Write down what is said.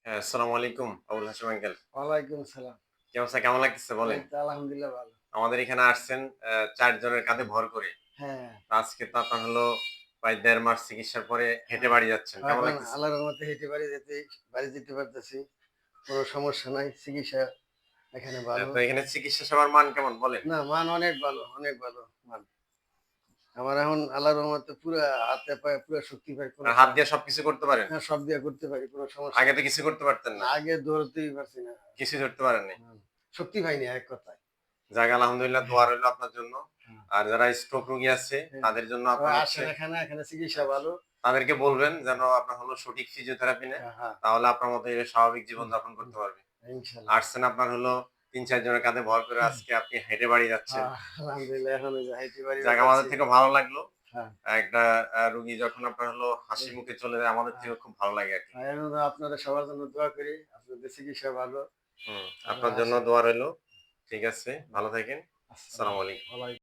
হ্যাঁ, আসসালামু আলাইকুম আবুল হাশেম আঙ্কেল। ওয়ালাইকুম সালাম। কি অবস্থা? কেমন লাগতেছে এই বলেন? তো আলহামদুলিল্লাহ ভালো। আমাদের এখানে আসছেন ৪ জনের কাঁধে ভর করে। হ্যাঁ, আজকে তো আপনার হলো প্রায় ১.৫ মাস চিকিৎসার পরে হেঁটে হ্যাঁ। বাড়ি যাচ্ছেন। কেমন এখন লাগতেছে? আল্লাহর রহমতে হেঁটে বাড়ি যেতে পারতেছি। কোনো সমস্যা নাই। চিকিৎসা এখানে ভালো। তো এখানে চিকিৎসা সেবার মান কেমন বলেন? না, মান অনেক ভালো, অনেক ভালো মান। আমার এখন আল্লাহর রহমতে পুরা হাতে পায়ে পুরা শক্তি পাই। কোনো হাত দিয়ে সবকিছু করতে পারেন? হ্যাঁ, সব দিয়া করতে পারি। কোনো সমস্যা আগে তো নাই। কিছু করতে পারতেন না, না। আগে দৌড়াতেই পারছি না। কিছুই ধরতে পারেননি। হুম। শক্তি পাইনি এক কথায়। যাক আলহামদুলিল্লাহ দোয়া রইলো আপনার জন্য। হ্যাঁ, আর যারা স্ট্রোক রোগী আছে হ্যাঁ। তাদের জন্য তবে আপনার হচ্ছে আসেন এখানে চিকিৎসা ভালো। তাদেরকে বলবেন যেন আপনার হলো সঠিক ফিজিওথেরাপি নেয়। হ্যাঁ, হ্যাঁ। তাহলে আপনার মতো স্বাভাবিক হুম, জীবনযাপন হুম। করতে পারবে। ইনশাআল্লাহ। আসছেন আপনার হলো ৩-৪ জনের কাঁধে ভর করে আজকে আপনি হেঁটে বাড়ি যাচ্ছেন। আলহামদুলিল্লাহ এখন ওই যে হাইটে বাড়িও যাক আমাদের যাচ্ছি। থেকেও ভালো লাগলো। হ্যাঁ, একটা রুগী যখন আপনার হলো হাসি এই মুখে চলে যায় আমাদের আ থেকেও খুব ভালো লাগে আরকি। এখন আপনাদের সবার জন্য দোয়া করি। আপনাদের চিকিৎসা ভালো। হুম, আপনারা আপনার জন্য আসেন। দোয়া রইলো। ঠিক আছে, ভালো থাকেন। আসসালামু আসসালামু আলাইকুম। আলাইকুম।